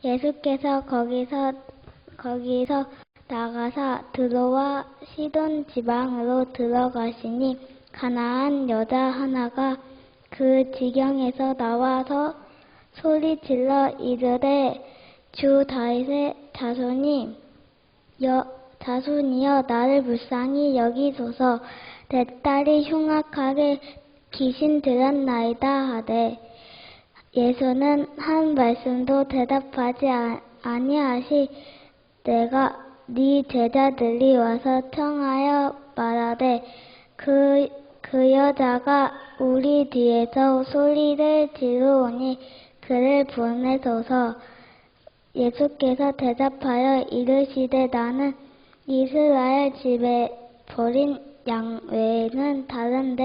예수께서 거기서 나가사 드로와 시돈 지방으로 들어가시니 가나안 여자 하나가 그 지경에서 나와서 소리질러 이르되 주 다윗의 자손이여 나를 불쌍히 여기소서. 내 딸이 흉악하게 귀신 들었나이다 하되 예수는 한 말씀도 대답하지 아니하시 내가 네 제자들이 와서 청하여 말하되 그 여자가 우리 뒤에서 소리를 지르오니 그를 보내소서. 예수께서 대답하여 이르시되 나는 이스라엘 집에 버린 양 외에는 다른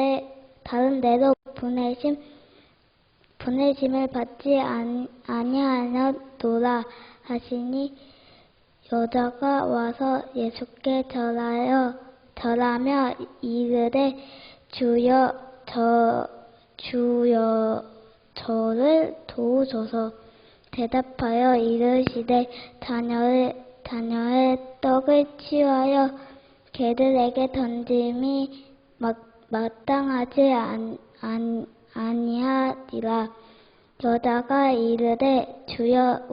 데로 보내심을 받지 아니하였노라 하시니 여자가 와서 예수께 절하며 이르되 주여 저를 도우소서. 대답하여 이르시되 자녀의 떡을 취하여 개들에게 던짐이 마땅하지 아니하리라. 여자가 이르되 주여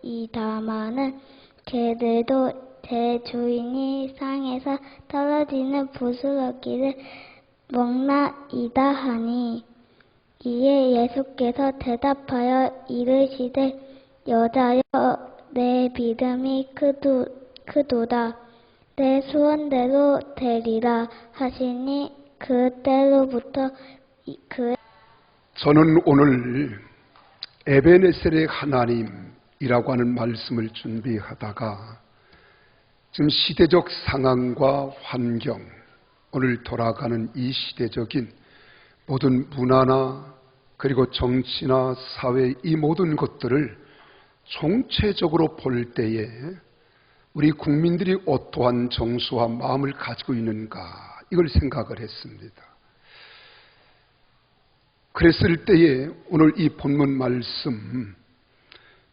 올소이다마는 개들도 제 주인이 상에서 떨어지는 부스러기를 먹나이다 하니 이에 예수께서 대답하여 이르시되 여자여 내 믿음이 크도다. 내 소원대로 되리라 하시니 그때로부터 저는 오늘 에베네셀의 하나님이라고 하는 말씀을 준비하다가 지금 시대적 상황과 환경, 오늘 돌아가는 이 시대적인 모든 문화나 그리고 정치나 사회 이 모든 것들을 총체적으로 볼 때에 우리 국민들이 어떠한 정서와 마음을 가지고 있는가 이걸 생각을 했습니다. 그랬을 때에 오늘 이 본문 말씀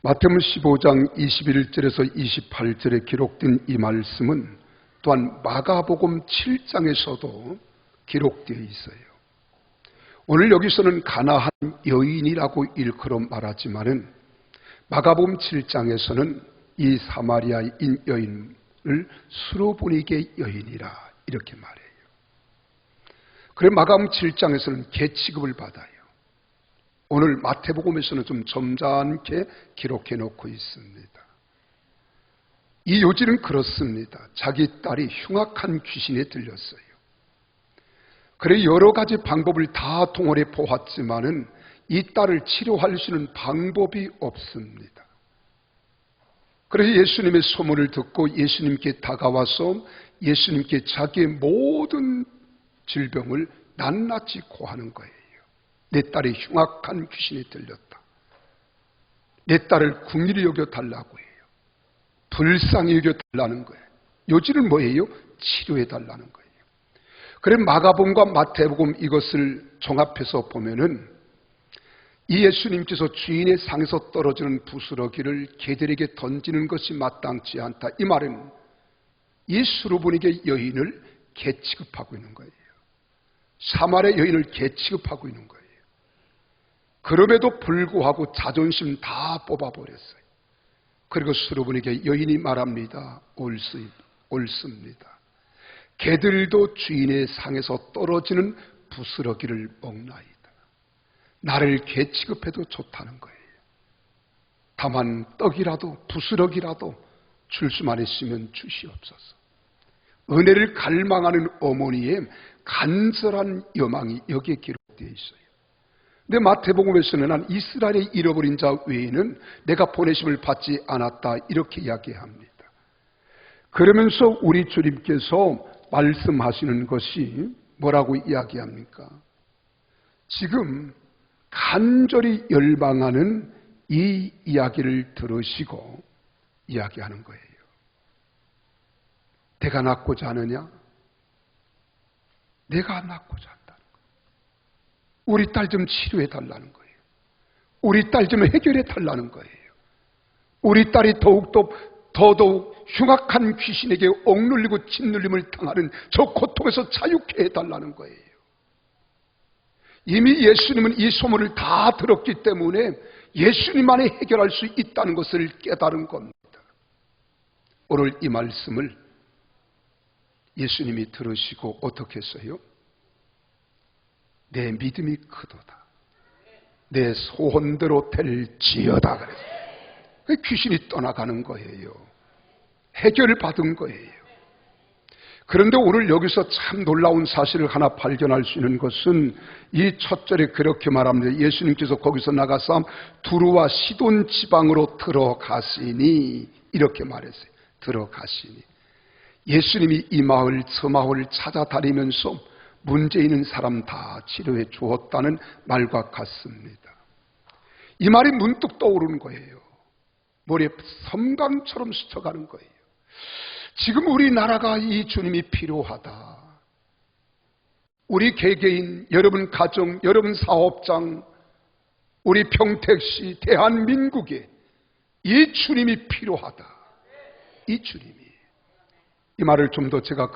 마태복음 15장 21절에서 28절에 기록된 이 말씀은 또한 마가복음 7장에서도 기록되어 있어요. 오늘 여기서는 가나안 여인이라고 일컬어 말하지만은 마가복음 7장에서는 이 사마리아인 여인을 수로보니게 여인이라 이렇게 말해요. 그래 마가복음 7장에서는 개 취급을 받아요. 오늘 마태복음에서는 좀 점잖게 기록해 놓고 있습니다. 이 요지는 그렇습니다. 자기 딸이 흉악한 귀신에 들렸어요. 그래 여러 가지 방법을 다 동원해 보았지만은 이 딸을 치료할 수 있는 방법이 없습니다. 그래서 예수님의 소문을 듣고 예수님께 다가와서 예수님께 자기의 모든 질병을 낱낱이 고하는 거예요. 내 딸이 흉악한 귀신에 들렸다. 내 딸을 긍휼히 여겨달라고 해요. 불쌍히 여겨달라는 거예요. 요지는 뭐예요? 치료해달라는 거예요. 그래 마가복음과 마태복음 이것을 종합해서 보면은 이 예수님께서 주인의 상에서 떨어지는 부스러기를 개들에게 던지는 것이 마땅치 않다. 이 말은 이 수로보니게 여인을 개 취급하고 있는 거예요. 사마리아 여인을 개 취급하고 있는 거예요. 그럼에도 불구하고 자존심 다 뽑아버렸어요. 그리고 수로보니게 여인이 말합니다. 옳습니다. 개들도 주인의 상에서 떨어지는 부스러기를 먹나이다. 나를 개 취급해도 좋다는 거예요. 다만 떡이라도 부스러기라도 줄 수만 있으면 주시옵소서. 은혜를 갈망하는 어머니의 간절한 여망이 여기에 기록되어 있어요. 근데 마태복음에서는 난 이스라엘의 잃어버린 자 외에는 내가 보내심을 받지 않았다 이렇게 이야기합니다. 그러면서 우리 주님께서 말씀하시는 것이 뭐라고 이야기합니까? 지금 간절히 열망하는 이 이야기를 들으시고 이야기하는 거예요. 내가 낫고자 하느냐? 내가 낫고자 한다는 거예요. 우리 딸 좀 치료해 달라는 거예요. 우리 딸 좀 해결해 달라는 거예요. 우리 딸이 더더욱 흉악한 귀신에게 억눌리고 짓눌림을 당하는 저 고통에서 자유케 해달라는 거예요. 이미 예수님은 이 소문을 다 들었기 때문에 예수님만이 해결할 수 있다는 것을 깨달은 겁니다. 오늘 이 말씀을 예수님이 들으시고 어떻게 했어요? 내 믿음이 크도다. 내 소원대로 될지어다 그랬어요. 귀신이 떠나가는 거예요. 해결을 받은 거예요. 그런데 오늘 여기서 참 놀라운 사실을 하나 발견할 수 있는 것은 이 첫 절에 그렇게 말합니다. 예수님께서 거기서 나가서 두루와 시돈 지방으로 들어가시니 이렇게 말했어요. 들어가시니. 예수님이 이 마을 저 마을 찾아다니면서 문제 있는 사람 다 치료해 주었다는 말과 같습니다. 이 말이 문득 떠오르는 거예요. 머리에 섬광처럼 스쳐가는 거예요. 지금 우리나라가 이 주님이 필요하다. 우리 개개인, 여러분 가정, 여러분 사업장, 우리 평택시, 대한민국에 이 주님이 필요하다. 이 주님이. 이 말을 좀 더 제가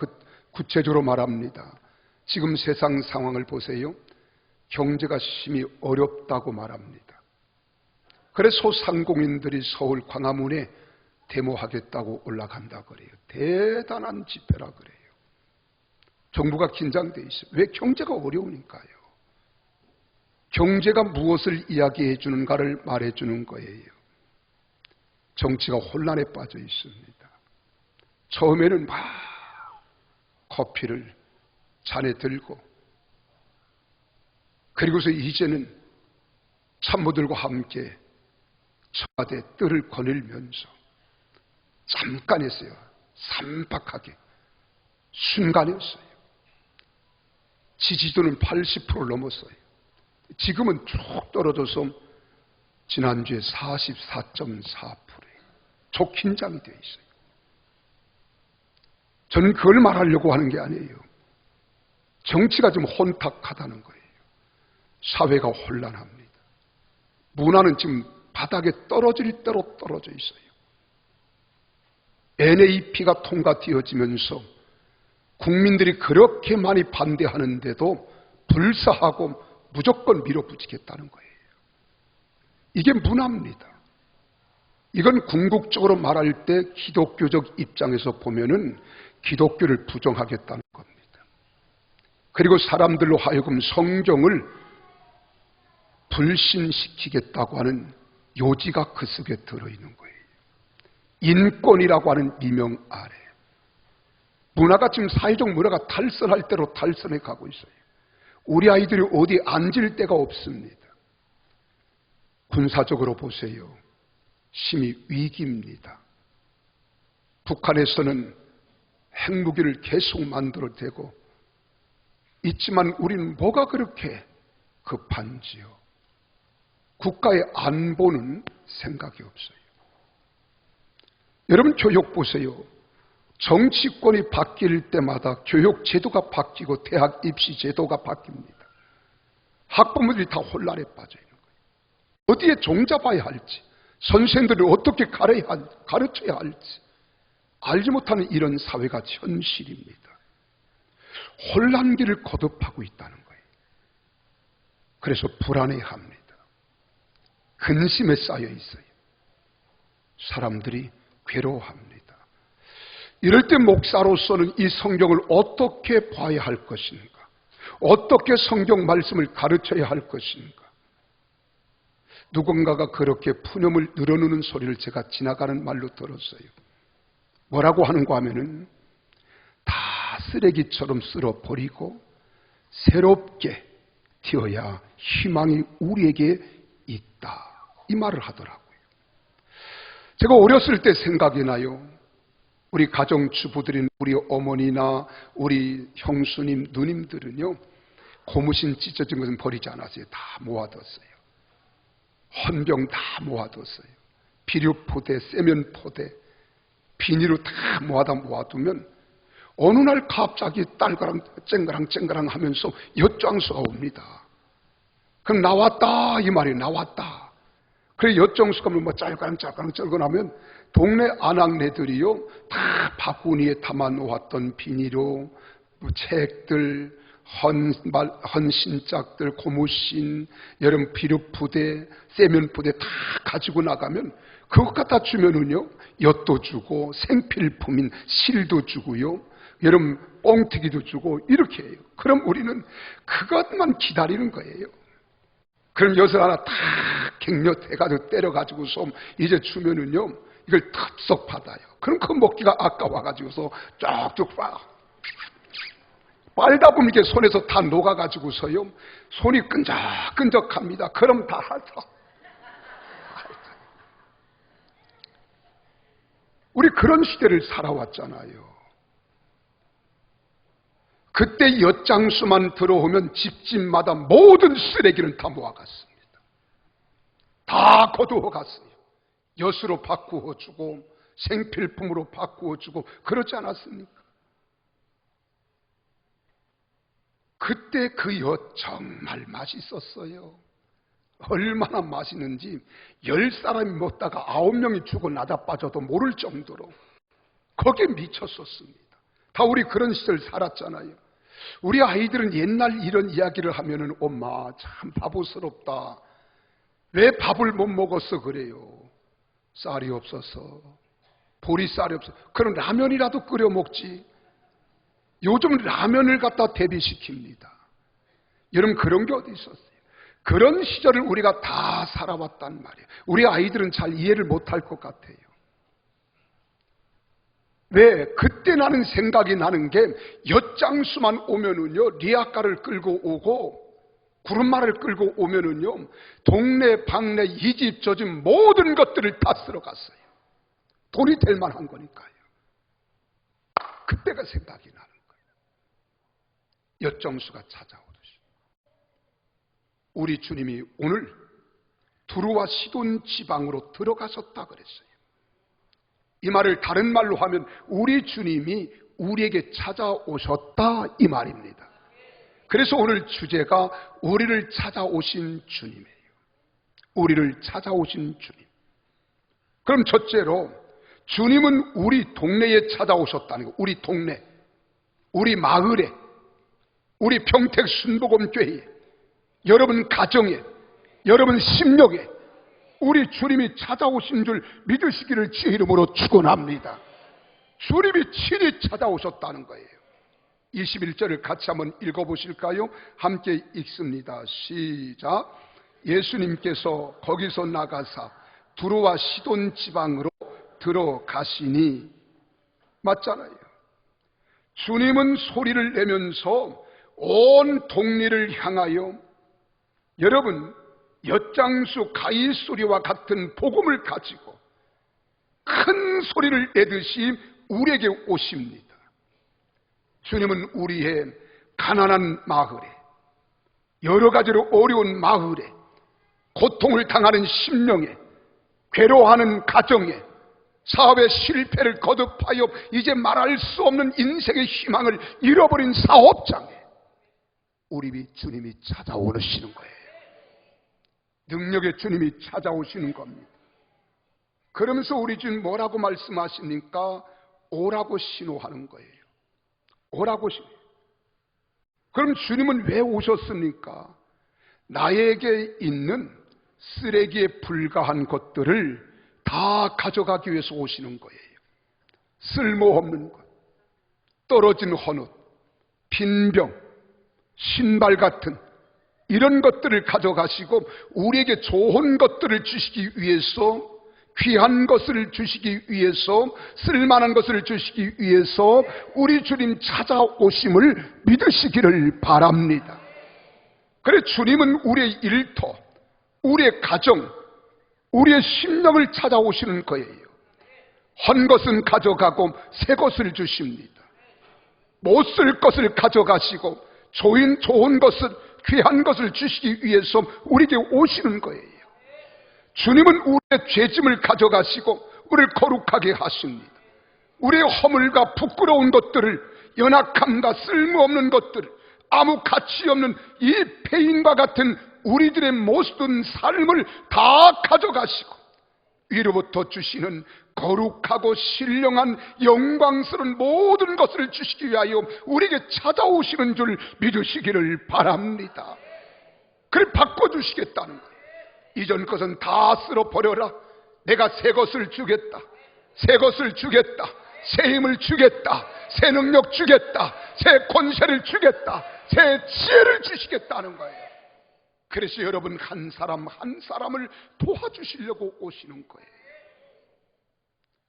구체적으로 말합니다. 지금 세상 상황을 보세요. 경제가 심히 어렵다고 말합니다. 그래서 소상공인들이 서울 광화문에 데모하겠다고 올라간다 그래요. 대단한 집회라 그래요. 정부가 긴장돼 있어요. 왜? 경제가 어려우니까요. 경제가 무엇을 이야기해 주는가를 말해 주는 거예요. 정치가 혼란에 빠져 있습니다. 처음에는 막 커피를 잔에 들고, 그리고서 이제는 참모들과 함께 청와대 뜰을 거닐면서 잠깐 했어요. 삼박하게 순간이었어요. 지지도는 80%를 넘었어요. 지금은 쭉 떨어져서 지난주에 44.4%예요. 촉긴장이 되어 있어요. 저는 그걸 말하려고 하는 게 아니에요. 정치가 좀 혼탁하다는 거예요. 사회가 혼란합니다. 문화는 지금 바닥에 떨어질 대로 떨어져 있어요. NAP가 통과되어지면서 국민들이 그렇게 많이 반대하는데도 불사하고 무조건 밀어붙이겠다는 거예요. 이게 문화입니다. 이건 궁극적으로 말할 때 기독교적 입장에서 보면은 기독교를 부정하겠다는 겁니다. 그리고 사람들로 하여금 성경을 불신시키겠다고 하는 요지가 그 속에 들어있는 거예요. 인권이라고 하는 미명 아래 문화가 지금 사회적 문화가 탈선할 대로 탈선해 가고 있어요. 우리 아이들이 어디 앉을 데가 없습니다. 군사적으로 보세요. 심히 위기입니다. 북한에서는 핵무기를 계속 만들어대고 있지만 우리는 뭐가 그렇게 급한지요. 국가의 안보는 생각이 없어요. 여러분 교육 보세요. 정치권이 바뀔 때마다 교육 제도가 바뀌고 대학 입시 제도가 바뀝니다. 학부모들이 다 혼란에 빠져 있는 거예요. 어디에 종잡아야 할지, 선생들을 어떻게 가르쳐야 할지 알지 못하는 이런 사회가 현실입니다. 혼란기를 거듭하고 있다는 거예요. 그래서 불안해합니다. 근심에 쌓여 있어요. 사람들이 괴로워합니다. 이럴 때 목사로서는 이 성경을 어떻게 봐야 할 것인가? 어떻게 성경 말씀을 가르쳐야 할 것인가? 누군가가 그렇게 푸념을 늘어놓는 소리를 제가 지나가는 말로 들었어요. 뭐라고 하는가 하면은 다 쓰레기처럼 쓸어버리고 새롭게 튀어야 희망이 우리에게 있다. 이 말을 하더라고요. 제가 어렸을 때 생각이 나요. 우리 가정주부들인 우리 어머니나 우리 형수님, 누님들은요, 고무신 찢어진 것은 버리지 않았어요. 다 모아뒀어요. 헌병 다 모아뒀어요. 비료포대, 세면포대, 비닐로 다 모아두면 어느 날 갑자기 딸가랑 쨍그랑 하면서 엿장수가 옵니다. 그럼 나왔다 이 말이 나왔다. 그래 엿정수가 뭐 짤까랑 쩔고 나면 동네 아낙네들이요 다 바구니에 담아 놓았던 비닐로 뭐 책들, 헌신짝들, 고무신, 여름 비료부대, 세면부대 다 가지고 나가면 그것 갖다 주면은요 엿도 주고 생필품인 실도 주고요 여름 뻥튀기도 주고 이렇게 해요. 그럼 우리는 그것만 기다리는 거예요. 그럼 엿을 하나 다 갱년해가지고 때려가지고서 이제 주면은요 이걸 턱썩 받아요. 그럼 그 먹기가 아까워가지고서 쭉쭉 빨다 보면 이게 손에서 다 녹아가지고서요 손이 끈적끈적합니다. 그럼 다 핥아. 우리 그런 시대를 살아왔잖아요. 그때 엿장수만 들어오면 집집마다 모든 쓰레기는 다 모아갔습니다. 다 거두어 갔어요. 엿으로 바꾸어 주고 생필품으로 바꾸어 주고 그렇지 않았습니까? 그때 그 엿 정말 맛있었어요. 얼마나 맛있는지 10사람이 먹다가 9명이 죽어 나다 빠져도 모를 정도로 거기에 미쳤었습니다. 다 우리 그런 시절 살았잖아요. 우리 아이들은 옛날 이런 이야기를 하면은 엄마 참 바보스럽다. 왜 밥을 못 먹었어 그래요. 쌀이 없어서, 보리쌀이 없어서. 그럼 라면이라도 끓여 먹지. 요즘 라면을 갖다 대비시킵니다. 여러분 그런 게 어디 있었어요? 그런 시절을 우리가 다 살아왔단 말이에요. 우리 아이들은 잘 이해를 못할 것 같아요. 왜? 그때 나는 생각이 나는 게 엿장수만 오면은요 리아카를 끌고 오고 구름말을 끌고 오면은요 동네 방네 이 집 저 집 모든 것들을 다 쓸어 갔어요. 돈이 될 만한 거니까요. 그때가 생각이 나는 거예요. 엿장수가 찾아오듯이 우리 주님이 오늘 두루와 시돈 지방으로 들어가셨다 그랬어요. 이 말을 다른 말로 하면 우리 주님이 우리에게 찾아오셨다 이 말입니다. 그래서 오늘 주제가 우리를 찾아오신 주님이에요. 우리를 찾아오신 주님. 그럼 첫째로 주님은 우리 동네에 찾아오셨다는 거. 우리 동네, 우리 마을에, 우리 평택 순복음교회에, 여러분 가정에, 여러분 심령에 우리 주님이 찾아오신 줄 믿으시기를 주의 이름으로 축원합니다. 주님이 친히 찾아오셨다는 거예요. 21절을 같이 한번 읽어보실까요? 함께 읽습니다. 시작. 예수님께서 거기서 나가사 두루와 시돈 지방으로 들어가시니. 맞잖아요. 주님은 소리를 내면서 온 동리를 향하여 여러분 엿장수 가이소리와 같은 복음을 가지고 큰 소리를 내듯이 우리에게 오십니다. 주님은 우리의 가난한 마을에, 여러 가지로 어려운 마을에, 고통을 당하는 심령에, 괴로워하는 가정에, 사업의 실패를 거듭하여 이제 말할 수 없는 인생의 희망을 잃어버린 사업장에 우리 주님이 찾아오시는 거예요. 능력의 주님이 찾아오시는 겁니다. 그러면서 우리 주님 뭐라고 말씀하십니까? 오라고 신호하는 거예요. 오라고 신호. 그럼 주님은 왜 오셨습니까? 나에게 있는 쓰레기에 불과한 것들을 다 가져가기 위해서 오시는 거예요. 쓸모없는 것, 떨어진 헌옷, 빈병, 신발 같은 이런 것들을 가져가시고 우리에게 좋은 것들을 주시기 위해서, 귀한 것을 주시기 위해서, 쓸만한 것을 주시기 위해서 우리 주님 찾아오심을 믿으시기를 바랍니다. 그래 주님은 우리의 일터, 우리의 가정, 우리의 심령을 찾아오시는 거예요. 헌 것은 가져가고 새 것을 주십니다. 못 쓸 것을 가져가시고 좋은 것을, 귀한 것을 주시기 위해서 우리에게 오시는 거예요. 주님은 우리의 죄짐을 가져가시고 우리를 거룩하게 하십니다. 우리의 허물과 부끄러운 것들을, 연약함과 쓸모없는 것들을, 아무 가치 없는 이 폐인과 같은 우리들의 모든 삶을 다 가져가시고 위로부터 주시는 거룩하고 신령한 영광스러운 모든 것을 주시기 위하여 우리에게 찾아오시는 줄 믿으시기를 바랍니다. 그래 바꿔주시겠다는 거예요. 이전 것은 다 쓸어버려라. 내가 새 것을 주겠다. 새 것을 주겠다. 새 힘을 주겠다. 새 능력 주겠다. 새 권세를 주겠다. 새 지혜를 주시겠다는 거예요. 그래서 여러분 한 사람 한 사람을 도와주시려고 오시는 거예요.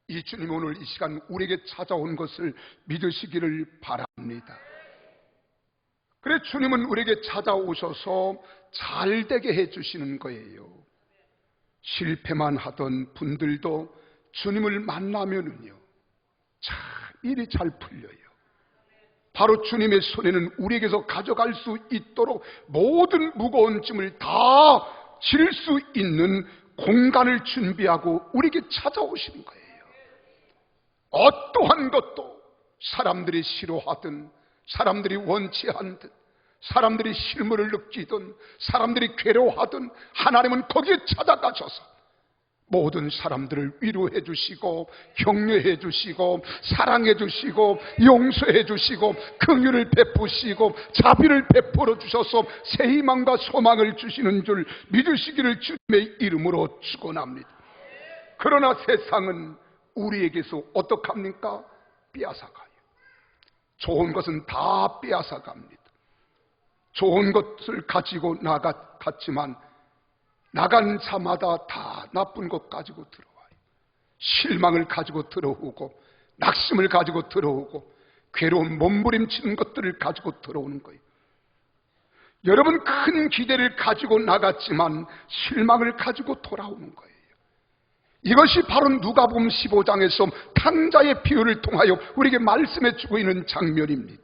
이 주님 오늘 이 시간 우리에게 찾아온 것을 믿으시기를 바랍니다. 그래 주님은 우리에게 찾아오셔서 잘되게 해주시는 거예요. 실패만 하던 분들도 주님을 만나면은요 참 일이 잘 풀려요. 바로 주님의 손에는 우리에게서 가져갈 수 있도록 모든 무거운 짐을 다 질 수 있는 공간을 준비하고 우리에게 찾아오시는 거예요. 어떠한 것도 사람들이 싫어하든 사람들이 원치 않든 사람들이 실물을 느끼든 사람들이 괴로워하든 하나님은 거기에 찾아가셔서 모든 사람들을 위로해 주시고 격려해 주시고 사랑해 주시고 용서해 주시고 긍휼을 베푸시고 자비를 베풀어 주셔서 새 희망과 소망을 주시는 줄 믿으시기를 주님의 이름으로 축원합니다. 그러나 세상은 우리에게서 어떡합니까? 빼앗아가요. 좋은 것은 다 빼앗아갑니다. 좋은 것을 가지고 나갔지만 나간 자마다 다 나쁜 것 가지고 들어와요. 실망을 가지고 들어오고 낙심을 가지고 들어오고 괴로운 몸부림치는 것들을 가지고 들어오는 거예요. 여러분 큰 기대를 가지고 나갔지만 실망을 가지고 돌아오는 거예요. 이것이 바로 누가복음 15장에서 탕자의 비유를 통하여 우리에게 말씀해 주고 있는 장면입니다.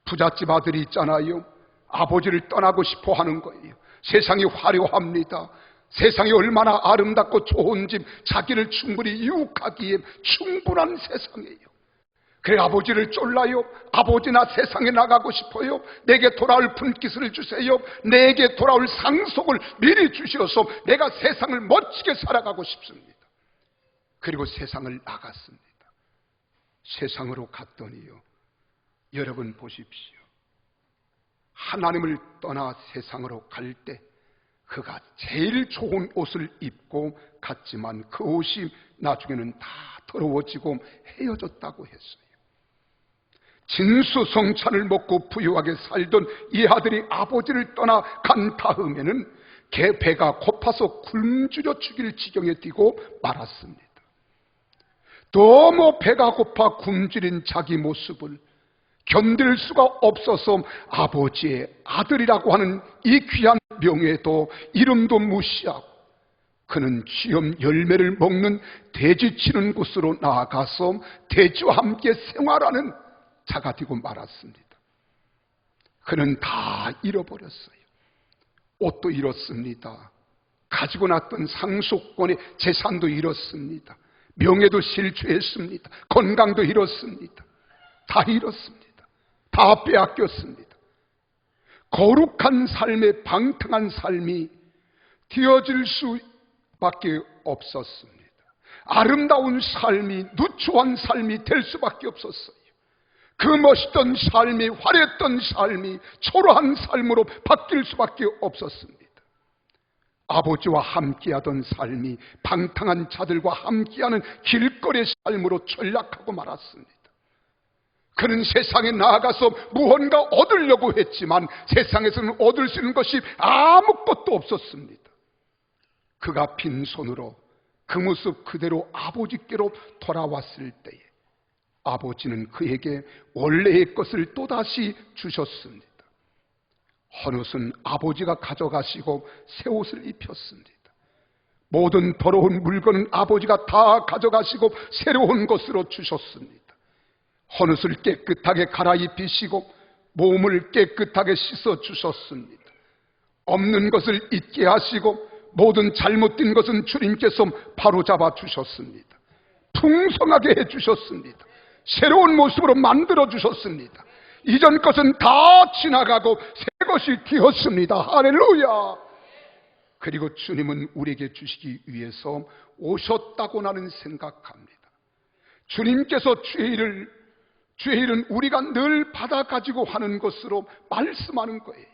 부잣집 아들이 있잖아요. 아버지를 떠나고 싶어 하는 거예요. 세상이 화려합니다. 세상이 얼마나 아름답고 좋은 집, 자기를 충분히 유혹하기에 충분한 세상이에요. 그래 아버지를 쫄라요. 아버지나 세상에 나가고 싶어요. 내게 돌아올 분깃을 주세요. 내게 돌아올 상속을 미리 주시어서 내가 세상을 멋지게 살아가고 싶습니다. 그리고 세상을 나갔습니다. 세상으로 갔더니요, 여러분 보십시오. 하나님을 떠나 세상으로 갈 때 그가 제일 좋은 옷을 입고 갔지만 그 옷이 나중에는 다 더러워지고 헤어졌다고 했어요. 진수성찬을 먹고 부유하게 살던 이 아들이 아버지를 떠나 간 다음에는 배가 고파서 굶주려 죽일 지경에 뛰고 말았습니다. 너무 배가 고파 굶주린 자기 모습을 견딜 수가 없어서 아버지의 아들이라고 하는 이 귀한 명예도 이름도 무시하고 그는 쥐염 열매를 먹는 돼지 치는 곳으로 나아가서 돼지와 함께 생활하는 자가 되고 말았습니다. 그는 다 잃어버렸어요. 옷도 잃었습니다. 가지고 났던 상속권의 재산도 잃었습니다. 명예도 실추했습니다. 건강도 잃었습니다. 다 잃었습니다. 다 빼앗겼습니다. 거룩한 삶의 방탕한 삶이 되어질 수밖에 없었습니다. 아름다운 삶이 누추한 삶이 될 수밖에 없었어요. 그 멋있던 삶이, 화려했던 삶이 초라한 삶으로 바뀔 수밖에 없었습니다. 아버지와 함께하던 삶이 방탕한 자들과 함께하는 길거리 삶으로 전락하고 말았습니다. 그는 세상에 나아가서 무언가 얻으려고 했지만 세상에서는 얻을 수 있는 것이 아무것도 없었습니다. 그가 빈손으로 그 모습 그대로 아버지께로 돌아왔을 때에 아버지는 그에게 원래의 것을 또다시 주셨습니다. 헌옷은 아버지가 가져가시고 새 옷을 입혔습니다. 모든 더러운 물건은 아버지가 다 가져가시고 새로운 것으로 주셨습니다. 헌옷을 깨끗하게 갈아입히시고 몸을 깨끗하게 씻어 주셨습니다. 없는 것을 있게 하시고 모든 잘못된 것은 주님께서 바로잡아 주셨습니다. 풍성하게 해주셨습니다. 새로운 모습으로 만들어 주셨습니다. 이전 것은 다 지나가고 새 것이 되었습니다. 할렐루야. 그리고 주님은 우리에게 주시기 위해서 오셨다고 나는 생각합니다. 주님께서 죄일은 우리가 늘 받아가지고 하는 것으로 말씀하는 거예요.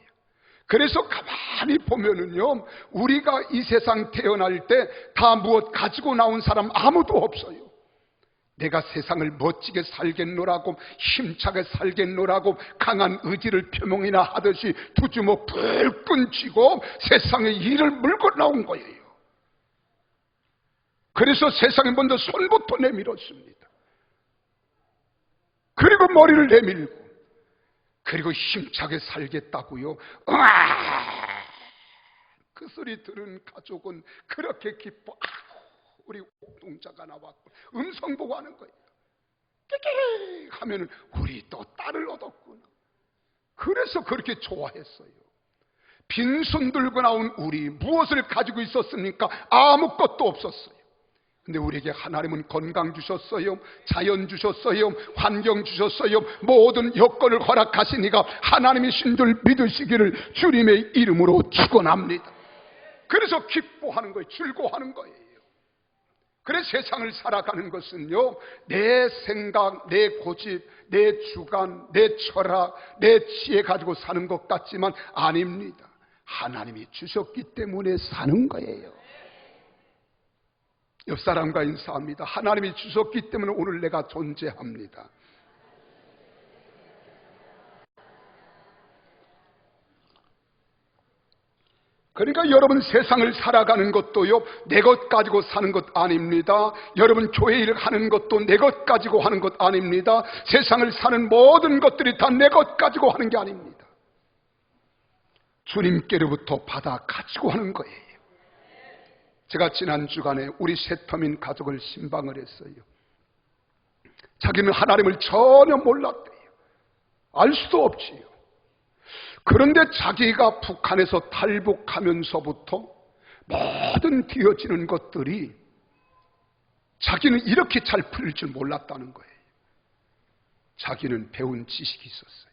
그래서 가만히 보면은요, 우리가 이 세상 태어날 때 다 무엇 가지고 나온 사람 아무도 없어요. 내가 세상을 멋지게 살겠노라고, 힘차게 살겠노라고 강한 의지를 표명이나 하듯이 두 주먹 불끈 쥐고 세상의 일을 물고 나온 거예요. 그래서 세상에 먼저 손부터 내밀었습니다. 그리고 머리를 내밀고, 그리고 힘차게 살겠다고요. 그 소리 들은 가족은 그렇게 기뻐. 우리 옥동자가 나왔고, 음성 보고 하는 거예요. 깨깨 하면은 우리 또 딸을 얻었구나. 그래서 그렇게 좋아했어요. 빈손 들고 나온 우리, 무엇을 가지고 있었습니까? 아무것도 없었어요. 근데 우리에게 하나님은 건강 주셨어요, 자연 주셨어요, 환경 주셨어요, 모든 여건을 허락하시니까 하나님이신 줄 믿으시기를 주님의 이름으로 축원합니다. 그래서 기뻐하는 거예요. 즐거워하는 거예요. 그래서 세상을 살아가는 것은요, 내 생각, 내 고집, 내 주관, 내 철학, 내 지혜 가지고 사는 것 같지만 아닙니다. 하나님이 주셨기 때문에 사는 거예요. 옆 사람과 인사합니다. 하나님이 주셨기 때문에 오늘 내가 존재합니다. 그러니까 여러분 세상을 살아가는 것도요, 내 것 가지고 사는 것 아닙니다. 여러분 교회 일을 하는 것도 내 것 가지고 하는 것 아닙니다. 세상을 사는 모든 것들이 다 내 것 가지고 하는 게 아닙니다. 주님께로부터 받아 가지고 하는 거예요. 제가 지난 주간에 우리 세터민 가족을 신방을 했어요. 자기는 하나님을 전혀 몰랐대요. 알 수도 없지요. 그런데 자기가 북한에서 탈북하면서부터 모든 되어지는 것들이 자기는 이렇게 잘 풀릴 줄 몰랐다는 거예요. 자기는 배운 지식이 있었어요.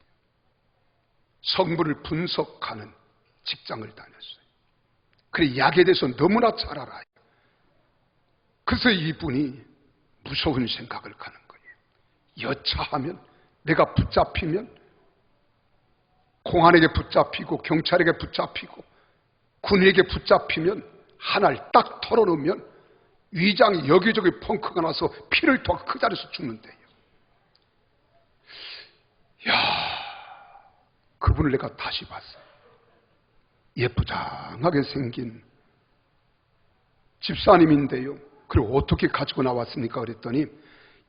성분을 분석하는 직장을 다녔어요. 그래, 약에 대해서 너무나 잘 알아요. 그래서 이분이 무서운 생각을 가는 거예요. 여차하면, 내가 붙잡히면 공안에게 붙잡히고 경찰에게 붙잡히고 군인에게 붙잡히면 하나를 딱 털어놓으면 위장이 여기저기 펑크가 나서 피를 토하고 그 자리에서 죽는데요. 야, 그분을 내가 다시 봤어요. 예쁘장하게 생긴 집사님인데요. 그리고 어떻게 가지고 나왔습니까? 그랬더니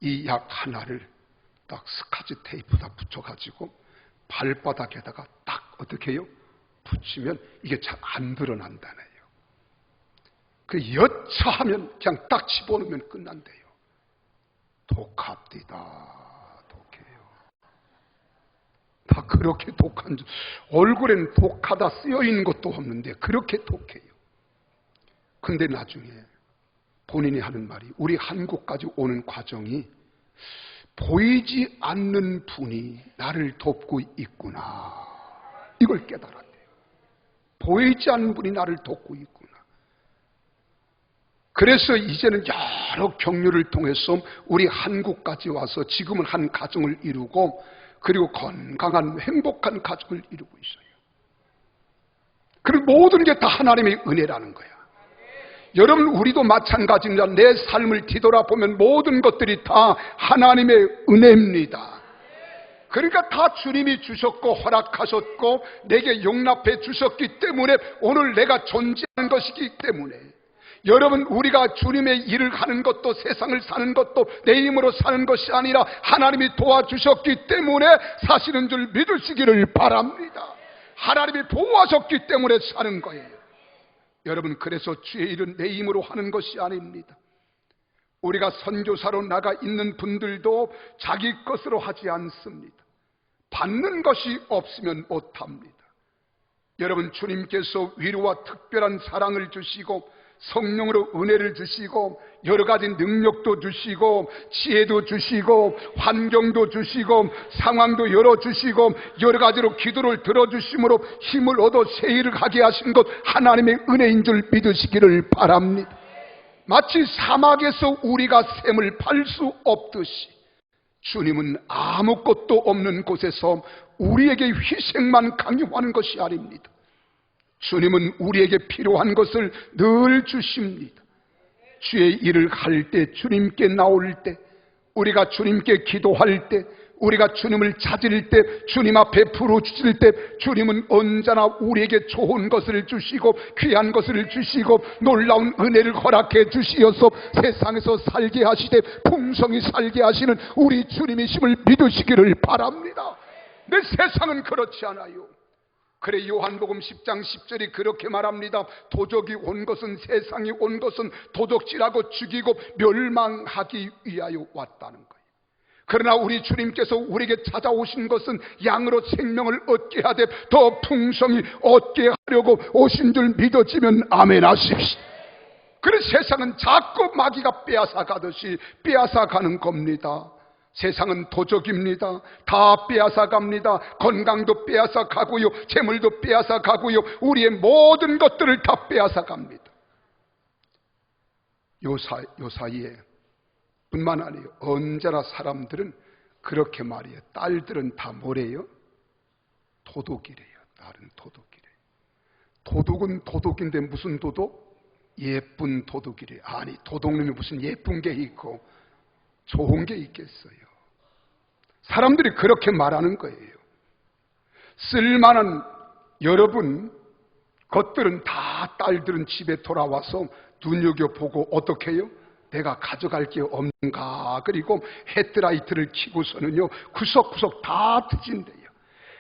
이 약 하나를 딱 스카치 테이프다 붙여가지고 발바닥에다가 딱 어떻게 해요? 붙이면 이게 잘 안 드러난다네요. 그 여차하면 그냥 딱 집어넣으면 끝난대요. 독합디다. 독해요. 다 그렇게 독한 줄, 얼굴엔 독하다 쓰여있는 것도 없는데 그렇게 독해요. 근데 나중에 본인이 하는 말이, 우리 한국까지 오는 과정이 보이지 않는 분이 나를 돕고 있구나, 이걸 깨달았대요. 보이지 않는 분이 나를 돕고 있구나. 그래서 이제는 여러 경륜을 통해서 우리 한국까지 와서 지금은 한 가정을 이루고, 그리고 건강한 행복한 가정을 이루고 있어요. 그리고 모든 게 다 하나님의 은혜라는 거야. 여러분, 우리도 마찬가지입니다. 내 삶을 뒤돌아보면 모든 것들이 다 하나님의 은혜입니다. 그러니까 다 주님이 주셨고 허락하셨고 내게 용납해 주셨기 때문에 오늘 내가 존재하는 것이기 때문에, 여러분, 우리가 주님의 일을 하는 것도 세상을 사는 것도 내 힘으로 사는 것이 아니라 하나님이 도와주셨기 때문에 사시는 줄 믿으시기를 바랍니다. 하나님이 보호하셨기 때문에 사는 거예요. 여러분, 그래서 주의 일은 내 힘으로 하는 것이 아닙니다. 우리가 선교사로 나가 있는 분들도 자기 것으로 하지 않습니다. 받는 것이 없으면 못합니다. 여러분, 주님께서 위로와 특별한 사랑을 주시고 성령으로 은혜를 주시고 여러 가지 능력도 주시고 지혜도 주시고 환경도 주시고 상황도 열어주시고 여러 가지로 기도를 들어주심으로 힘을 얻어 새일을 하게 하신 것 하나님의 은혜인 줄 믿으시기를 바랍니다. 마치 사막에서 우리가 샘을 팔 수 없듯이 주님은 아무것도 없는 곳에서 우리에게 희생만 강요하는 것이 아닙니다. 주님은 우리에게 필요한 것을 늘 주십니다. 주의 일을 할 때, 주님께 나올 때, 우리가 주님께 기도할 때, 우리가 주님을 찾을 때, 주님 앞에 부르짖을 때 주님은 언제나 우리에게 좋은 것을 주시고 귀한 것을 주시고 놀라운 은혜를 허락해 주시어서 세상에서 살게 하시되 풍성히 살게 하시는 우리 주님이심을 믿으시기를 바랍니다. 내 세상은 그렇지 않아요. 그래 요한복음 10장 10절이 그렇게 말합니다. 도적이 온 것은, 세상이 온 것은 도적질하고 죽이고 멸망하기 위하여 왔다는 거예요. 그러나 우리 주님께서 우리에게 찾아오신 것은 양으로 생명을 얻게 하되 더 풍성히 얻게 하려고 오신 줄 믿어지면 아멘 하십시오. 그래 세상은 자꾸 마귀가 빼앗아 가듯이 빼앗아 가는 겁니다. 세상은 도적입니다. 다 빼앗아 갑니다. 건강도 빼앗아 가고요, 재물도 빼앗아 가고요, 우리의 모든 것들을 다 빼앗아 갑니다. 요 사이에 뿐만 아니에요. 언제나 사람들은 그렇게 말해요. 딸들은 다 뭐래요? 도둑이래요. 딸은 도둑이래요. 도둑은 도둑인데 무슨 도둑? 예쁜 도둑이래요. 아니, 도둑님이 무슨 예쁜 게 있고 좋은 게 있겠어요. 사람들이 그렇게 말하는 거예요. 쓸만한 여러분 것들은 다 딸들은 집에 돌아와서 눈여겨보고 어떻게 해요? 내가 가져갈 게 없는가? 그리고 헤드라이트를 켜고서는요 구석구석 다 뒤진대요.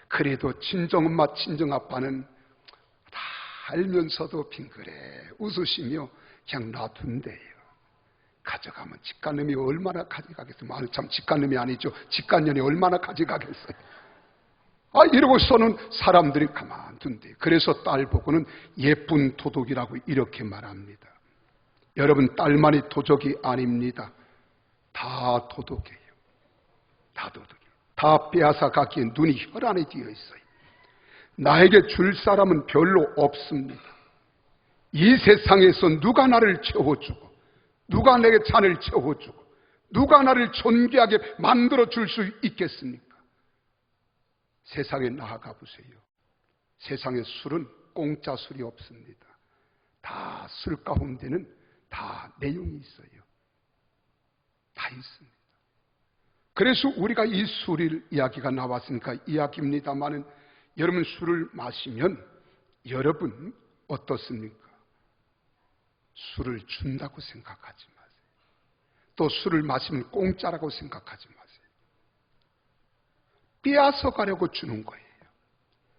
그래도 친정엄마 친정아빠는 다 알면서도 빙그레 웃으시며 그냥 놔둔대요. 가져가면 집간놈이 얼마나 가져가겠어요? 참 집간놈이 아니죠. 집간년이 얼마나 가져가겠어요? 이러고서는 사람들이 가만둔대요. 그래서 딸 보고는 예쁜 도둑이라고 이렇게 말합니다. 여러분, 딸만이 도적이 아닙니다. 다 도둑이에요. 다 도둑이에요. 다 빼앗아 가기에 눈이 혈안에 띄어 있어요. 나에게 줄 사람은 별로 없습니다. 이 세상에서 누가 나를 채워주고, 누가 내게 잔을 채워주고, 누가 나를 존귀하게 만들어 줄 수 있겠습니까? 세상에 나아가 보세요. 세상의 술은 공짜 술이 없습니다. 다 술 가운데는 다 내용이 있어요. 다 있습니다. 그래서 우리가 이 술 이야기가 나왔으니까 이야기입니다만은 여러분 술을 마시면 여러분 어떻습니까? 술을 준다고 생각하지 마세요. 또 술을 마시면 공짜라고 생각하지 마세요. 빼앗아 가려고 주는 거예요.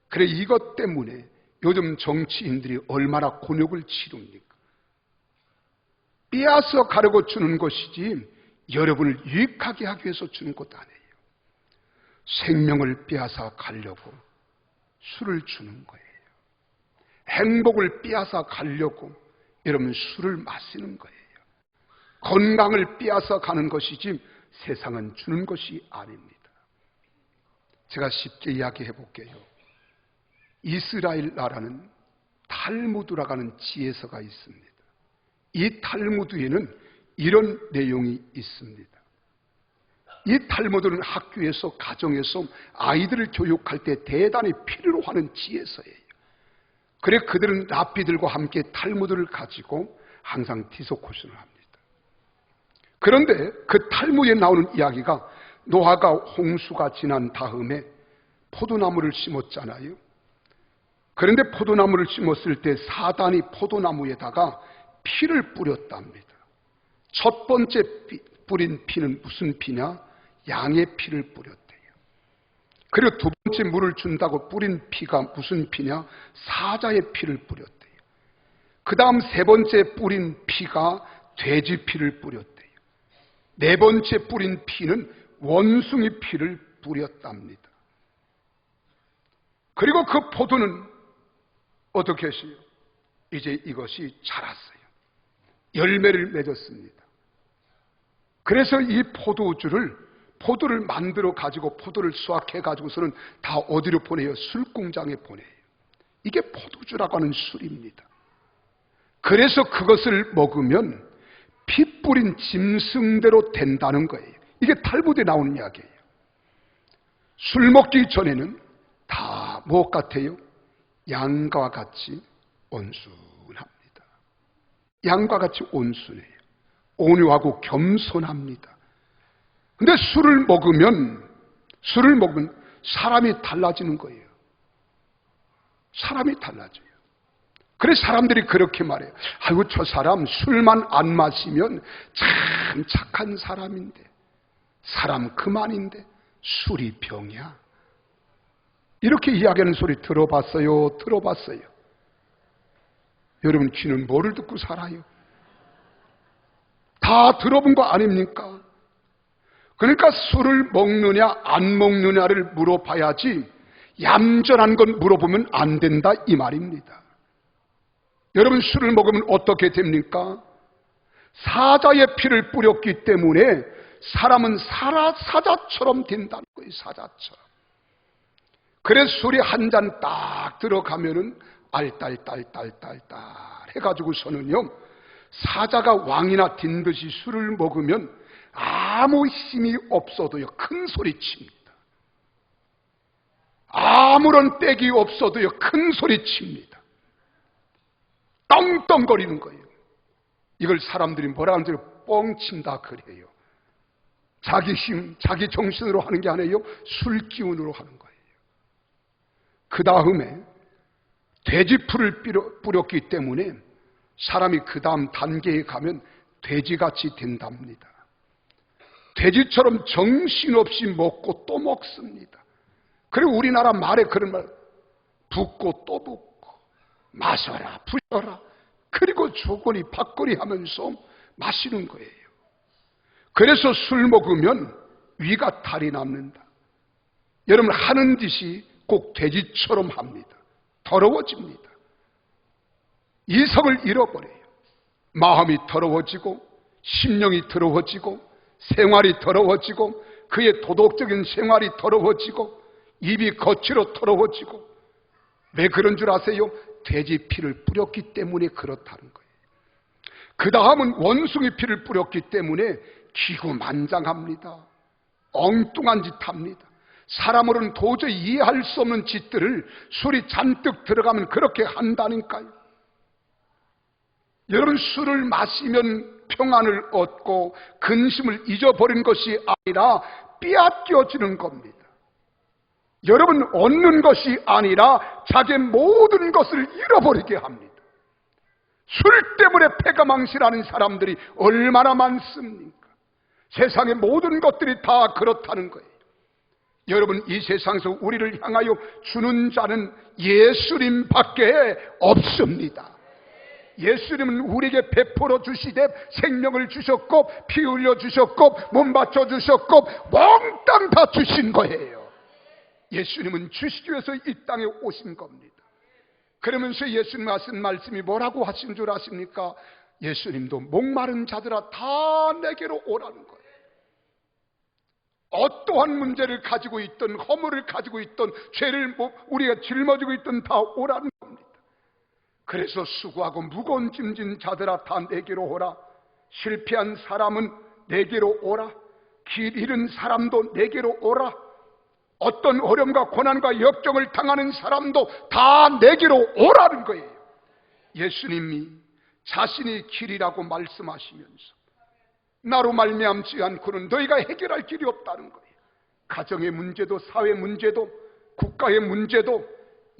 그래 이것 때문에 요즘 정치인들이 얼마나 곤욕을 치릅니까? 빼앗아 가려고 주는 것이지 여러분을 유익하게 하기 위해서 주는 것도 아니에요. 생명을 빼앗아 가려고 술을 주는 거예요. 행복을 빼앗아 가려고 여러분 술을 마시는 거예요. 건강을 빼앗아 가는 것이지 세상은 주는 것이 아닙니다. 제가 쉽게 이야기해 볼게요. 이스라엘 나라는 탈무드라고 하는 지혜서가 있습니다. 이 탈무드에는 이런 내용이 있습니다. 이 탈무드는 학교에서, 가정에서 아이들을 교육할 때 대단히 필요로 하는 지혜서예요. 그래 그들은 랍비들과 함께 탈무드를 가지고 항상 디스코션을 합니다. 그런데 그 탈무드에 나오는 이야기가 노아가 홍수가 지난 다음에 포도나무를 심었잖아요. 그런데 포도나무를 심었을 때 사단이 포도나무에다가 피를 뿌렸답니다. 첫 번째 뿌린 피는 무슨 피냐? 양의 피를 뿌렸대요. 그리고 두 번째 물을 준다고 뿌린 피가 무슨 피냐? 사자의 피를 뿌렸대요. 그 다음 세 번째 뿌린 피가 돼지 피를 뿌렸대요. 네 번째 뿌린 피는 원숭이 피를 뿌렸답니다. 그리고 그 포도는 어떻게 했어요? 이제 이것이 자랐어요. 열매를 맺었습니다. 그래서 이 포도를 만들어 가지고 포도를 수확해 가지고서는 다 어디로 보내요? 술공장에 보내요. 이게 포도주라고 하는 술입니다. 그래서 그것을 먹으면 피 뿌린 짐승대로 된다는 거예요. 이게 탈무드에 나오는 이야기예요. 술 먹기 전에는 다 무엇 같아요? 양과 같이 온순합니다. 양과 같이 온순해요. 온유하고 겸손합니다. 근데 술을 먹으면 사람이 달라지는 거예요. 사람이 달라져요. 그래서 사람들이 그렇게 말해요. 아이고, 저 사람 술만 안 마시면 참 착한 사람인데, 사람 그만인데 술이 병이야. 이렇게 이야기하는 소리 들어봤어요? 여러분 귀는 뭐를 듣고 살아요? 다 들어본 거 아닙니까? 그러니까 술을 먹느냐 안 먹느냐를 물어봐야지 얌전한 건 물어보면 안 된다 이 말입니다. 여러분 술을 먹으면 어떻게 됩니까? 사자의 피를 뿌렸기 때문에 사람은 사자처럼 된다는 거예요. 사자처럼. 그래서 술이 한 잔 딱 들어가면은 알딸딸딸딸딸 해가지고서는요, 사자가 왕이나 딘 듯이 술을 먹으면 아무 힘이 없어도요 큰 소리 칩니다. 아무런 떼기 없어도요 큰 소리 칩니다. 떵떵거리는 거예요. 이걸 사람들이 뭐라 하는지 뻥친다 그래요. 자기 힘, 자기 정신으로 하는 게 아니에요. 술 기운으로 하는 거예요. 그 다음에 돼지풀을 뿌렸기 때문에 사람이 그 다음 단계에 가면 돼지같이 된답니다. 돼지처럼 정신없이 먹고 또 먹습니다. 그리고 우리나라 말에 그런 말, 붓고 또 붓고 마셔라 부셔라 그리고 주거니 받거니 하면서 마시는 거예요. 그래서 술 먹으면 위가 탈이 납니다. 여러분 하는 짓이 꼭 돼지처럼 합니다. 더러워집니다. 이성을 잃어버려요. 마음이 더러워지고 심령이 더러워지고 생활이 더러워지고 그의 도덕적인 생활이 더러워지고 입이 거칠어 더러워지고. 왜 그런 줄 아세요? 돼지 피를 뿌렸기 때문에 그렇다는 거예요. 그 다음은 원숭이 피를 뿌렸기 때문에 기고만장합니다. 엉뚱한 짓 합니다. 사람으로는 도저히 이해할 수 없는 짓들을 술이 잔뜩 들어가면 그렇게 한다니까요. 여러분 술을 마시면 평안을 얻고 근심을 잊어버린 것이 아니라 빼앗겨지는 겁니다. 여러분 얻는 것이 아니라 자기의 모든 것을 잃어버리게 합니다. 술 때문에 패가 망신하는 사람들이 얼마나 많습니까? 세상의 모든 것들이 다 그렇다는 거예요. 여러분 이 세상에서 우리를 향하여 주는 자는 예수님밖에 없습니다. 예수님은 우리에게 베풀어 주시되 생명을 주셨고 피 흘려 주셨고 몸 바쳐 주셨고 몽땅 다 주신 거예요. 예수님은 주시기 위해서 이 땅에 오신 겁니다. 그러면서 예수님 하신 말씀이 뭐라고 하신 줄 아십니까? 예수님도 목마른 자들아 다 내게로 오라는 거예요. 어떠한 문제를 가지고 있든 허물을 가지고 있든 죄를 우리가 짊어지고 있든 다 오라는 겁니다. 그래서 수고하고 무거운 짐진 자들아 다 내게로 오라. 실패한 사람은 내게로 오라. 길 잃은 사람도 내게로 오라. 어떤 어려움과 고난과 역경을 당하는 사람도 다 내게로 오라는 거예요. 예수님이 자신이 길이라고 말씀하시면서 나로 말미암지 않고는 너희가 해결할 길이 없다는 거예요. 가정의 문제도 사회 문제도 국가의 문제도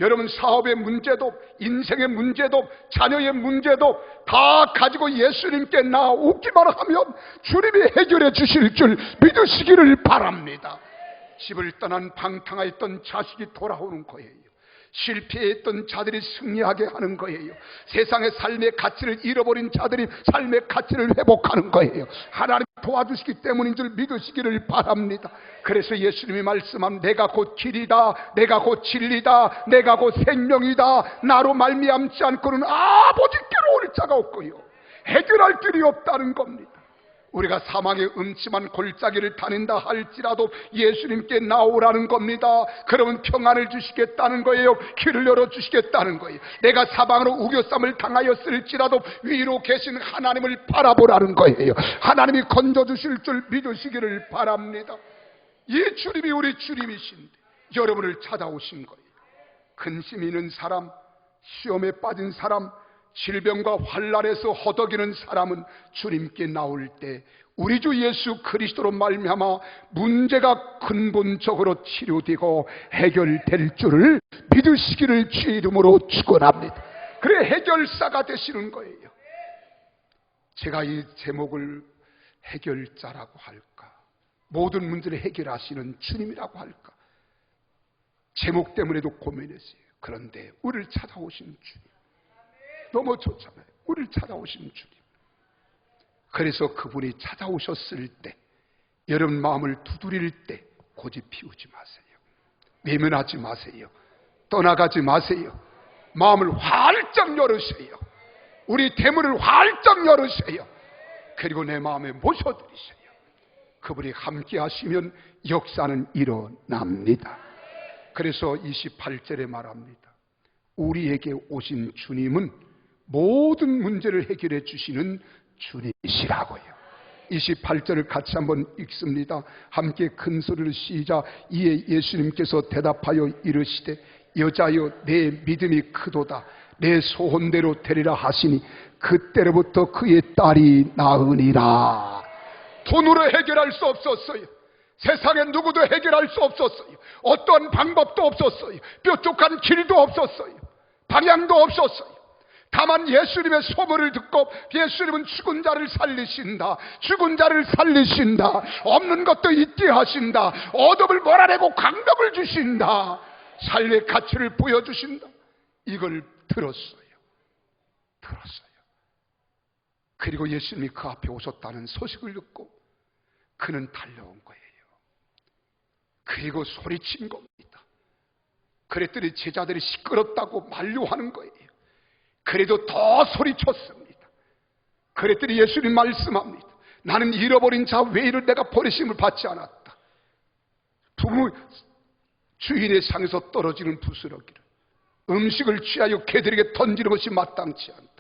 여러분 사업의 문제도 인생의 문제도 자녀의 문제도 다 가지고 예수님께 나오기만 하면 주님이 해결해 주실 줄 믿으시기를 바랍니다. 집을 떠난 방탕하였던 자식이 돌아오는 거예요. 실패했던 자들이 승리하게 하는 거예요. 세상의 삶의 가치를 잃어버린 자들이 삶의 가치를 회복하는 거예요. 하나님 도와주시기 때문인 줄 믿으시기를 바랍니다. 그래서 예수님이 말씀한 내가 곧 길이다, 내가 곧 진리다, 내가 곧 생명이다. 나로 말미암지 않고는 아버지께로 올 자가 없고요 해결할 길이 없다는 겁니다. 우리가 사망의 음침한 골짜기를 다닌다 할지라도 예수님께 나오라는 겁니다. 그러면 평안을 주시겠다는 거예요. 길을 열어주시겠다는 거예요. 내가 사방으로 우겨쌈을 당하였을지라도 위로 계신 하나님을 바라보라는 거예요. 하나님이 건져주실 줄 믿으시기를 바랍니다. 이 주님이 우리 주님이신데 여러분을 찾아오신 거예요. 근심 있는 사람, 시험에 빠진 사람, 질병과 환난에서 허덕이는 사람은 주님께 나올 때 우리 주 예수 그리스도로 말미암아 문제가 근본적으로 치료되고 해결될 줄을 믿으시기를 주의 이름으로 축원합니다. 그래 해결사가 되시는 거예요. 제가 이 제목을 해결자라고 할까, 모든 문제를 해결하시는 주님이라고 할까, 제목 때문에도 고민했어요. 그런데 우리를 찾아오신 주님 너무 좋잖아요. 우리를 찾아오신 주님. 그래서 그분이 찾아오셨을 때 여러분 마음을 두드릴 때 고집 피우지 마세요. 외면하지 마세요. 떠나가지 마세요. 마음을 활짝 열으세요. 우리 대문을 활짝 열으세요. 그리고 내 마음에 모셔드리세요. 그분이 함께 하시면 역사는 일어납니다. 그래서 28절에 말합니다. 우리에게 오신 주님은 모든 문제를 해결해 주시는 주님이시라고요. 28절을 같이 한번 읽습니다. 함께 큰 소리로 시작. 이에 예수님께서 대답하여 이르시되 여자여 내 믿음이 크도다. 내 소원대로 되리라 하시니 그때로부터 그의 딸이 나으니라. 돈으로 해결할 수 없었어요. 세상에 누구도 해결할 수 없었어요. 어떠한 방법도 없었어요. 뾰족한 길도 없었어요. 방향도 없었어요. 다만 예수님의 소문을 듣고 예수님은 죽은 자를 살리신다. 죽은 자를 살리신다. 없는 것도 있게 하신다. 어둠을 몰아내고 광명을 주신다. 삶의 가치를 보여주신다. 이걸 들었어요. 그리고 예수님이 그 앞에 오셨다는 소식을 듣고 그는 달려온 거예요. 그리고 소리친 겁니다. 그랬더니 제자들이 시끄럽다고 만류하는 거예요. 그래도 더 소리쳤습니다. 그랬더니 예수님 말씀합니다. 나는 잃어버린 자 외인을 내가 버리심을 받지 않았다. 부모 주인의 상에서 떨어지는 부스러기를 음식을 취하여 개들에게 던지는 것이 마땅치 않다.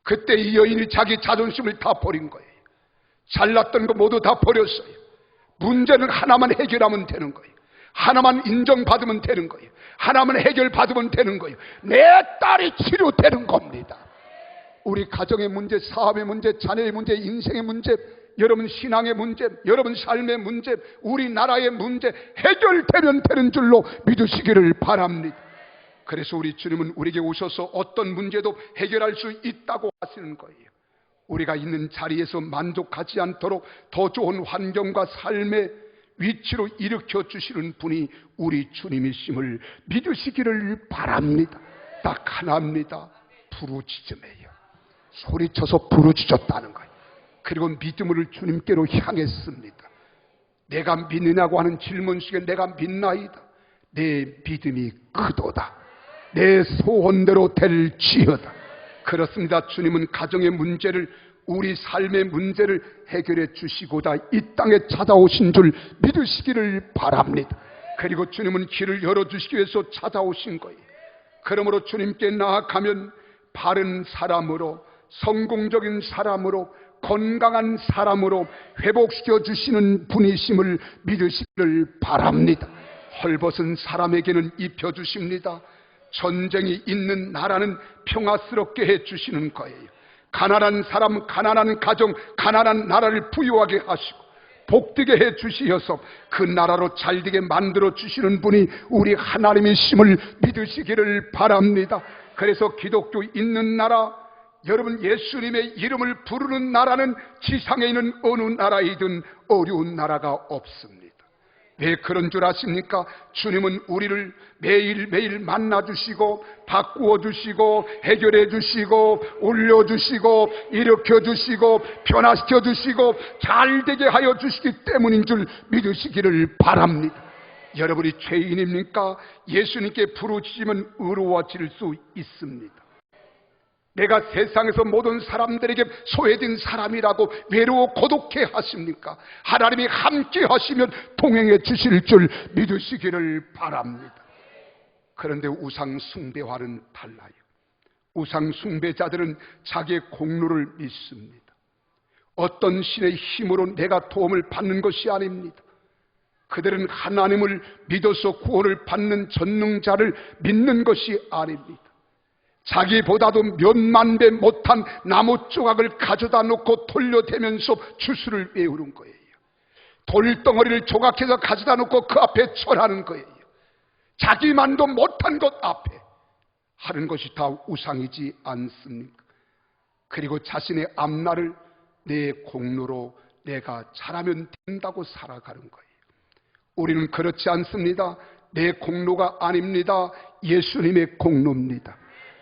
그때 이 여인이 자기 자존심을 다 버린 거예요. 잘났던 거 모두 다 버렸어요. 문제는 하나만 해결하면 되는 거예요. 하나만 인정받으면 되는 거예요. 하나만 해결받으면 되는 거예요. 내 딸이 치료되는 겁니다. 우리 가정의 문제, 사업의 문제, 자녀의 문제, 인생의 문제, 여러분 신앙의 문제, 여러분 삶의 문제, 우리나라의 문제 해결되면 되는 줄로 믿으시기를 바랍니다. 그래서 우리 주님은 우리에게 오셔서 어떤 문제도 해결할 수 있다고 하시는 거예요. 우리가 있는 자리에서 만족하지 않도록 더 좋은 환경과 삶의 위치로 일으켜 주시는 분이 우리 주님이심을 믿으시기를 바랍니다. 딱 하나입니다. 부르짖음이에요. 소리쳐서 부르짖었다는 거예요. 그리고 믿음을 주님께로 향했습니다. 내가 믿느냐고 하는 질문식에 내가 믿나이다. 내 믿음이 크도다. 내 소원대로 될지어다. 그렇습니다. 주님은 가정의 문제를, 우리 삶의 문제를 해결해 주시고자 이 땅에 찾아오신 줄 믿으시기를 바랍니다. 그리고 주님은 길을 열어주시기 위해서 찾아오신 거예요. 그러므로 주님께 나아가면 바른 사람으로, 성공적인 사람으로, 건강한 사람으로 회복시켜 주시는 분이심을 믿으시기를 바랍니다. 헐벗은 사람에게는 입혀주십니다. 전쟁이 있는 나라는 평화스럽게 해주시는 거예요. 가난한 사람, 가난한 가정, 가난한 나라를 부유하게 하시고 복되게 해주시어서 그 나라로 잘되게 만들어 주시는 분이 우리 하나님이심을 믿으시기를 바랍니다. 그래서 기독교 있는 나라, 여러분 예수님의 이름을 부르는 나라는 지상에 있는 어느 나라이든 어려운 나라가 없습니다. 왜 그런 줄 아십니까? 주님은 우리를 매일매일 만나주시고 바꾸어주시고 해결해주시고 올려주시고 일으켜주시고 변화시켜주시고 잘되게 하여 주시기 때문인 줄 믿으시기를 바랍니다. 여러분이 죄인입니까? 예수님께 부르짖으면 의로워질 수 있습니다. 내가 세상에서 모든 사람들에게 소외된 사람이라고 외로워 고독해 하십니까? 하나님이 함께 하시면 동행해 주실 줄 믿으시기를 바랍니다. 그런데 우상 숭배와는 달라요. 우상 숭배자들은 자기의 공로를 믿습니다. 어떤 신의 힘으로 내가 도움을 받는 것이 아닙니다. 그들은 하나님을 믿어서 구원을 받는 전능자를 믿는 것이 아닙니다. 자기보다도 몇만 배 못한 나무 조각을 가져다 놓고 돌려대면서 주술을 외우는 거예요. 돌덩어리를 조각해서 가져다 놓고 그 앞에 절하는 거예요. 자기만도 못한 것 앞에 하는 것이 다 우상이지 않습니까? 그리고 자신의 앞날을 내 공로로 내가 잘하면 된다고 살아가는 거예요. 우리는 그렇지 않습니다. 내 공로가 아닙니다. 예수님의 공로입니다.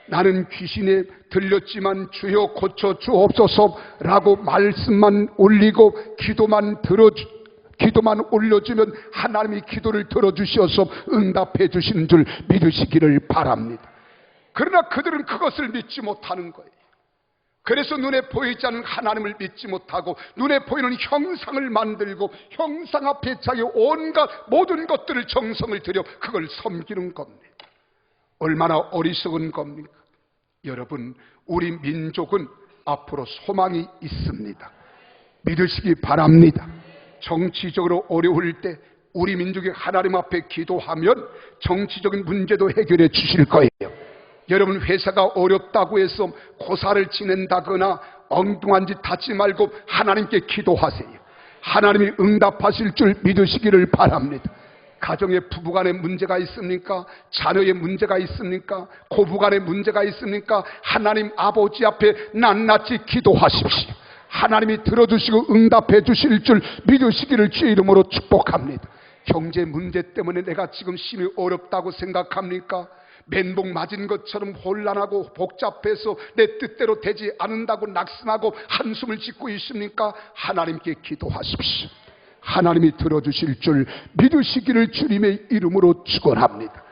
나는 귀신에 들렸지만 주여 고쳐 주옵소서라고 말씀만 올리고 기도만 올려주면 하나님이 기도를 들어주셔서 응답해 주시는 줄 믿으시기를 바랍니다. 그러나 그들은 그것을 믿지 못하는 거예요. 그래서 눈에 보이지 않는 하나님을 믿지 못하고 눈에 보이는 형상을 만들고 형상 앞에 자기 온갖 모든 것들을 정성을 들여 그걸 섬기는 겁니다. 얼마나 어리석은 겁니까? 여러분, 우리 민족은 앞으로 소망이 있습니다. 믿으시기 바랍니다. 정치적으로 어려울 때 우리 민족이 하나님 앞에 기도하면 정치적인 문제도 해결해 주실 거예요. 여러분, 회사가 어렵다고 해서 고사를 지낸다거나 엉뚱한 짓 하지 말고 하나님께 기도하세요. 하나님이 응답하실 줄 믿으시기를 바랍니다. 가정에 부부간에 문제가 있습니까? 자녀의 문제가 있습니까? 고부간에 문제가 있습니까? 하나님 아버지 앞에 낱낱이 기도하십시오. 하나님이 들어주시고 응답해 주실 줄 믿으시기를 주의 이름으로 축복합니다. 경제 문제 때문에 내가 지금 심히 어렵다고 생각합니까? 멘붕 맞은 것처럼 혼란하고 복잡해서 내 뜻대로 되지 않는다고 낙심하고 한숨을 짓고 있습니까? 하나님께 기도하십시오. 하나님이 들어주실 줄 믿으시기를 주님의 이름으로 축원합니다.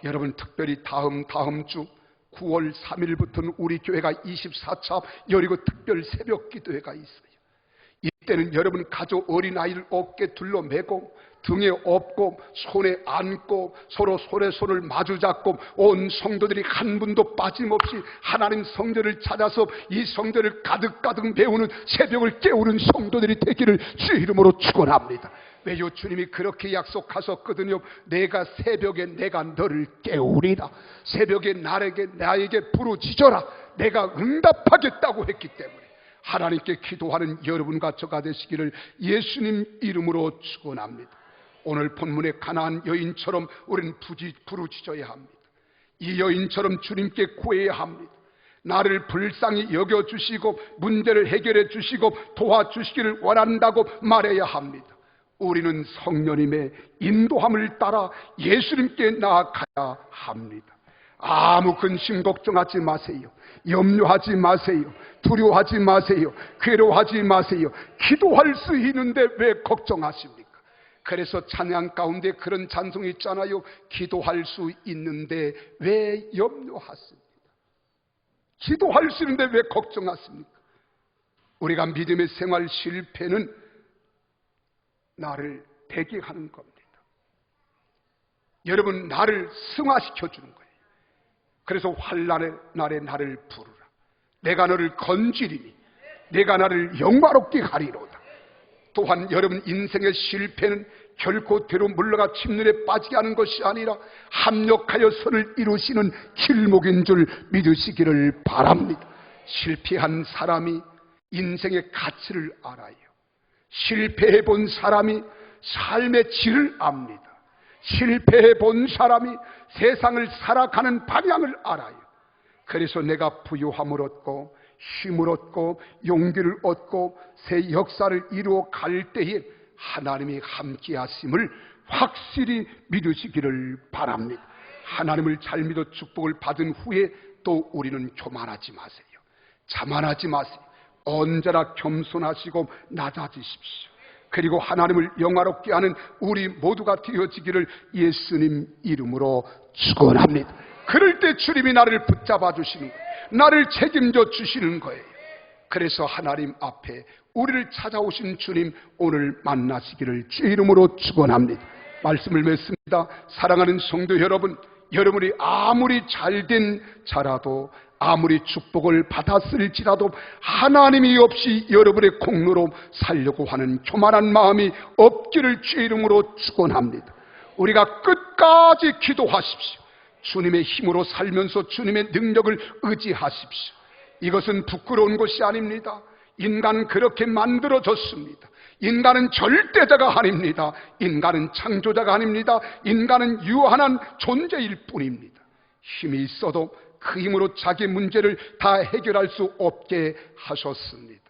여러분, 특별히 다음 주 9월 3일부터는 우리 교회가 24차 여리고 특별 새벽 기도회가 있어요. 이때는 여러분 가족 어린아이를 어깨에 둘러매고 등에 업고 손에 안고 서로 손에 손을 마주잡고 온 성도들이 한 분도 빠짐없이 하나님 성전을 찾아서 이 성전을 가득가득 메우는 새벽을 깨우는 성도들이 되기를 주의 이름으로 축원합니다. 왜요? 주님이 그렇게 약속하셨거든요. 내가 새벽에 내가 너를 깨우리라. 새벽에 나에게 부르짖어라. 내가 응답하겠다고 했기 때문에 하나님께 기도하는 여러분과 저가 되시기를 예수님 이름으로 축원합니다. 오늘 본문의 가나안 여인처럼 우리는 부르짖어야 합니다. 이 여인처럼 주님께 구해야 합니다. 나를 불쌍히 여겨주시고 문제를 해결해 주시고 도와주시기를 원한다고 말해야 합니다. 우리는 성령님의 인도함을 따라 예수님께 나아가야 합니다. 아무 근심 걱정하지 마세요. 염려하지 마세요. 두려워하지 마세요. 괴로워하지 마세요. 기도할 수 있는데 왜 걱정하십니까? 그래서 찬양 가운데 그런 찬송이 있잖아요. 기도할 수 있는데 왜 염려하십니까? 기도할 수 있는데 왜 걱정하십니까? 우리가 믿음의 생활 실패는 나를 대기하는 겁니다. 여러분, 나를 승화시켜 주는 거예요. 그래서 환난의 날에 나를 부르라. 내가 너를 건지리니 내가 나를 영화롭게 하리로다. 또한 여러분, 인생의 실패는 결코 뒤로 물러가 침륜에 빠지게 하는 것이 아니라 합력하여 선을 이루시는 길목인 줄 믿으시기를 바랍니다. 실패한 사람이 인생의 가치를 알아요. 실패해 본 사람이 삶의 질을 압니다. 실패해 본 사람이 세상을 살아가는 방향을 알아요. 그래서 내가 부유함을 얻고 힘을 얻고 용기를 얻고 새 역사를 이루어 갈 때에 하나님이 함께 하심을 확실히 믿으시기를 바랍니다. 하나님을 잘 믿어 축복을 받은 후에 또 우리는 교만하지 마세요. 자만하지 마세요. 언제나 겸손하시고 낮아지십시오. 그리고 하나님을 영화롭게 하는 우리 모두가 되어지기를 예수님 이름으로 축원합니다. 그럴 때 주님이 나를 붙잡아 주시는 거예요. 나를 책임져 주시는 거예요. 그래서 하나님 앞에 우리를 찾아오신 주님 오늘 만나시기를 주의 이름으로 축원합니다. 말씀을 맺습니다. 사랑하는 성도 여러분, 여러분이 아무리 잘된 자라도, 아무리 축복을 받았을지라도 하나님이 없이 여러분의 공로로 살려고 하는 교만한 마음이 없기를 주의 이름으로 축원합니다. 우리가 끝까지 기도하십시오. 주님의 힘으로 살면서 주님의 능력을 의지하십시오. 이것은 부끄러운 것이 아닙니다. 인간 그렇게 만들어졌습니다. 인간은 절대자가 아닙니다. 인간은 창조자가 아닙니다. 인간은 유한한 존재일 뿐입니다. 힘이 있어도 그 힘으로 자기 문제를 다 해결할 수 없게 하셨습니다.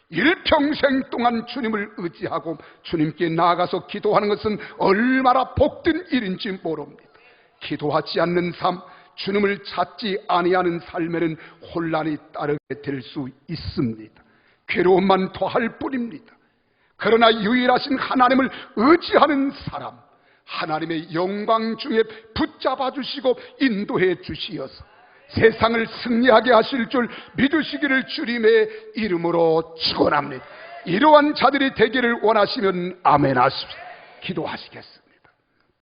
일평생 동안 주님을 의지하고 주님께 나아가서 기도하는 것은 얼마나 복된 일인지 모릅니다. 기도하지 않는 삶, 주님을 찾지 아니하는 삶에는 혼란이 따르게 될 수 있습니다. 괴로움만 더할 뿐입니다. 그러나 유일하신 하나님을 의지하는 사람, 하나님의 영광 중에 붙잡아 주시고 인도해 주시어서 세상을 승리하게 하실 줄 믿으시기를 주님의 이름으로 축원합니다. 이러한 자들이 되기를 원하시면 아멘 하십시오. 기도하시겠습니다.